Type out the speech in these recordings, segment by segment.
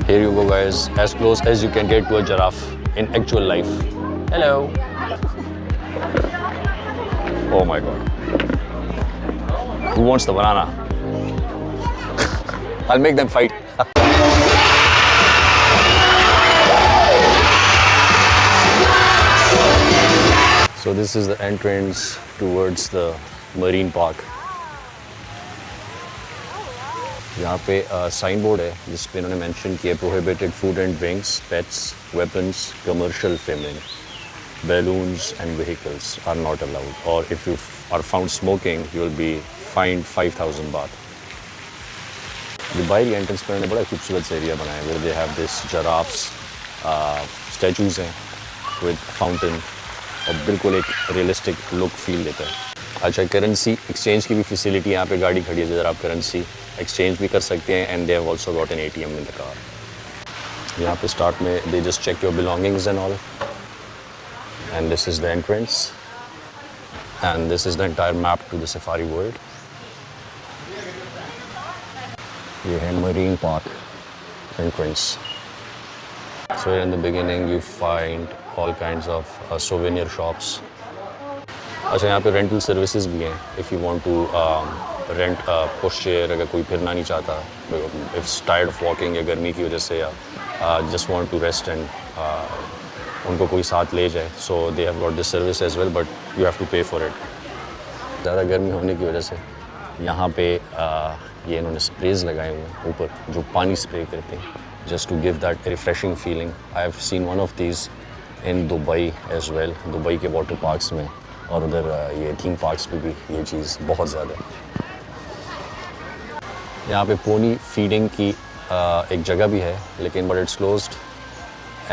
Here you go guys, as close as you can get to a giraffe in actual life. Hello. Oh my god. Who wants the banana? I'll make them fight. So this is the entrance towards the marine park. यहाँ पे sign board है जिस पे इन्होंने mention किया prohibited food and drinks, pets, weapons, commercial filming, balloons and vehicles are not allowed, or if you are found smoking you will be fined 5,000 baht. Dubai की entrance पर इन्होंने बड़ा खूबसूरत सा एरिया बनाया है where they have this giraffes, statues हैं with fountain और बिल्कुल एक रियलिस्टिक लुक फील देता है. अच्छा, करेंसी एक्सचेंज की भी फैसिलिटी यहाँ पे गाड़ी खड़ी है जिधर आप करेंसी एक्सचेंज भी कर सकते हैं and they have also got an ATM in the car. यहाँ पे स्टार्ट में they just check your belongings and all. And this is the entrance, and this is the entire map to the safari world. You have Marine Park entrance. So in the beginning you find all kinds of souvenir shops. अच्छा, यहाँ पे rental services भी हैं. If you want to rent a push chair, अगर कोई फिरना नहीं चाहता, if it's tired of walking या गर्मी की वजह से या just want to rest and उनको कोई साथ ले जाए, so they have got this service as well, but you have to pay for it. ज़्यादा गर्मी होने की वजह से यहाँ पे ये इन्होंने स्प्रेज लगाए हुए हैं ऊपर जो पानी स्प्रे करते हैं just to give that refreshing feeling. I have seen one of these in Dubai as well, Dubai के वाटर पार्क्स में, और उधर ये थीम पार्क्स पे भी ये चीज़ बहुत ज़्यादा है. यहाँ पे पोनी फीडिंग की एक जगह भी है लेकिन but it's closed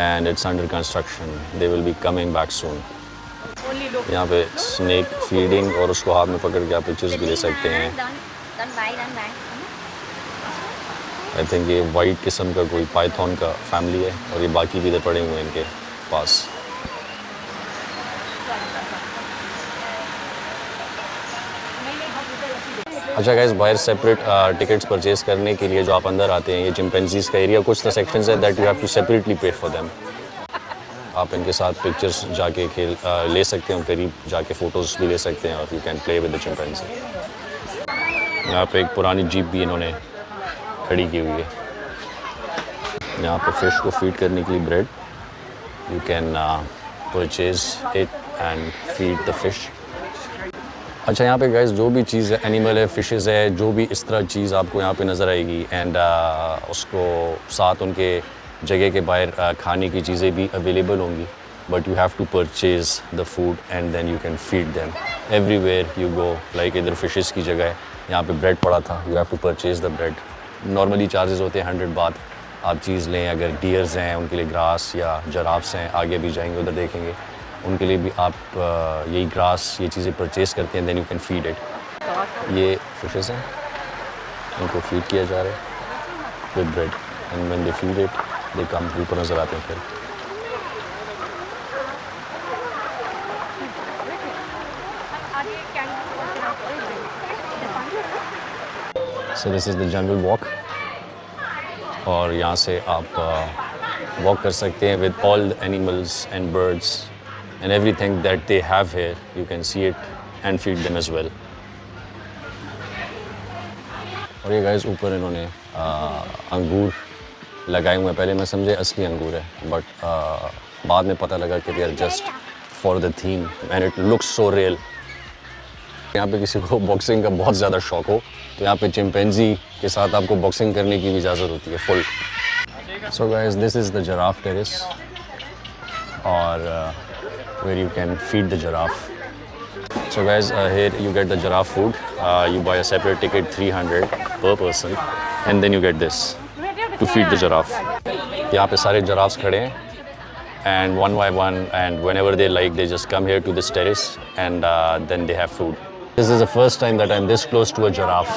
and it's under construction. They will be coming back soon. यहाँ पे स्नेक फीडिंग और उसको हाथ में पकड़ के आप पिक्चर्स भी ले सकते हैं. आई थिंक ये वाइट किस्म का कोई पाइथन का फैमिली है और ये बाकी भी इधर पड़े हुए हैं इनके पास. अच्छा गाइस, बाहर सेपरेट टिकट्स परचेज करने के लिए जो आप अंदर आते हैं, ये चिंपैंजीज़ का एरिया, कुछ सेक्शंस है that you have to separately pay for them. आप इनके साथ पिक्चर्स जाके ले सकते हैं, करीब जाके फ़ोटोज़ भी ले सकते हैं और you can play with the chimpanzee. यहाँ पे एक पुरानी जीप भी इन्होंने खड़ी की हुई है. यहाँ पे फ़िश को फीड करने के लिए bread, you can purchase it and feed the fish. अच्छा, यहाँ पे गाइस जो भी चीज़ है, एनिमल है, फिशेस है, जो भी इस तरह चीज़ आपको यहाँ पे नज़र आएगी एंड उसको साथ उनके जगह के बाहर खाने की चीज़ें भी अवेलेबल होंगी, but you have to purchase the food and then you can feed them everywhere you go. Like इधर फिशेस की जगह है, यहाँ पे ब्रेड पड़ा था, you have to purchase the bread. Normally charges होते हैं 100 बात. आप चीज़ लें, अगर डियर्स हैं उनके लिए ग्रास या जराफ्स हैं, आगे भी जाएंगे उधर देखेंगे, उनके लिए भी आप यही ग्रास, ये चीज़ें परचेज़ करते हैं, then you can feed it. ये फिशेस हैं, उनको फीड किया जा रहा है with bread and when they feed it they come ऊपर नज़र आते हैं. फिर so this is the jungle walk, और यहाँ से आप वॉक कर सकते हैं with all the animals and birds and everything that they have here. You can see it and feed them as well. और ये गाइस ऊपर इन्होंने अंगूर लगाए हुए हैं. पहले मैं समझे असली अंगूर है, बट बाद में पता लगा कि they are just for the theme and it looks so real. यहाँ पे किसी को बॉक्सिंग का बहुत ज़्यादा शौक हो तो यहाँ पे चिंपैंजी के साथ आपको बॉक्सिंग करने की भी इजाज़त होती है full. So guys, this is the giraffe terrace, और where you can feed the giraffe. So guys, here you get the giraffe food. You buy a separate ticket, 300 per person, and then you get this to feed the giraffe. यहाँ पे सारे giraffes खड़े हैं, and one by one, and whenever they like, they just come here to this terrace, and then they have food. This is the first time that I'm this close to a giraffe.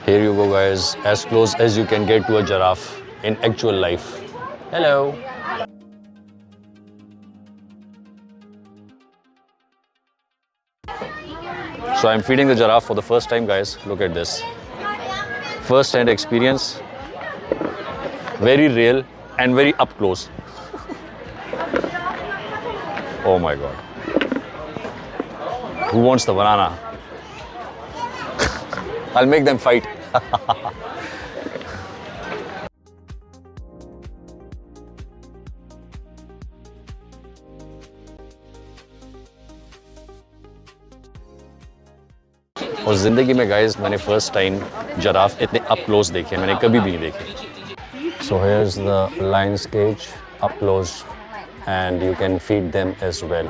Here you go guys, as close as you can get to a giraffe in actual life. Hello. So I'm feeding the giraffe for the first time guys. Look at this. First hand experience. very real and very up close. Oh my god. Who wants the banana? I'll make them fight. और ज़िंदगी में guys मैंने first time जराफ इतने up close देखे, मैंने कभी भी नहीं देखे. So here's the lion's cage up close and you can feed them as well.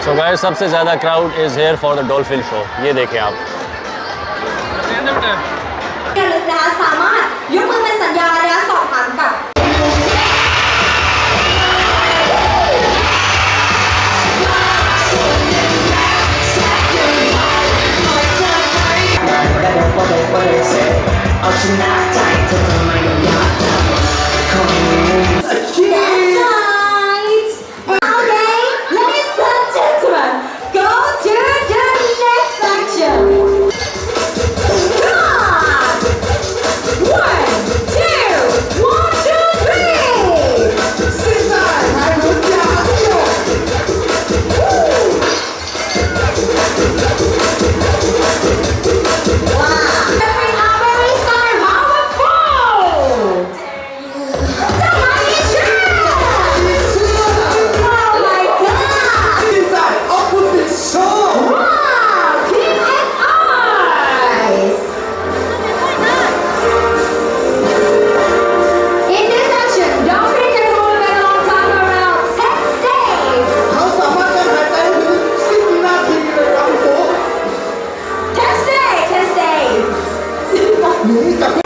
So guys, सबसे ज़्यादा crowd is here for the dolphin show. ये देखें आप. นะคะสามารถยกมือเป็นสัญญาณและสอบถามกับ เอาชนะใจเธอทำไมต้องอยากทำของ That's right. Okay, ladies and gentlemen, go to the next section. Come on. 1, 2, 1, 2, 3. 现在还有加油。Wow. They are very powerful. Oh my god. 现在 opposite show Wow, King and Ice. In this section, dolphin can hold an on time around 10 days. เขาสามารถจะหายใจถึง10 วินาทีเลยครับผม 10 days, 10 days. หนีกับ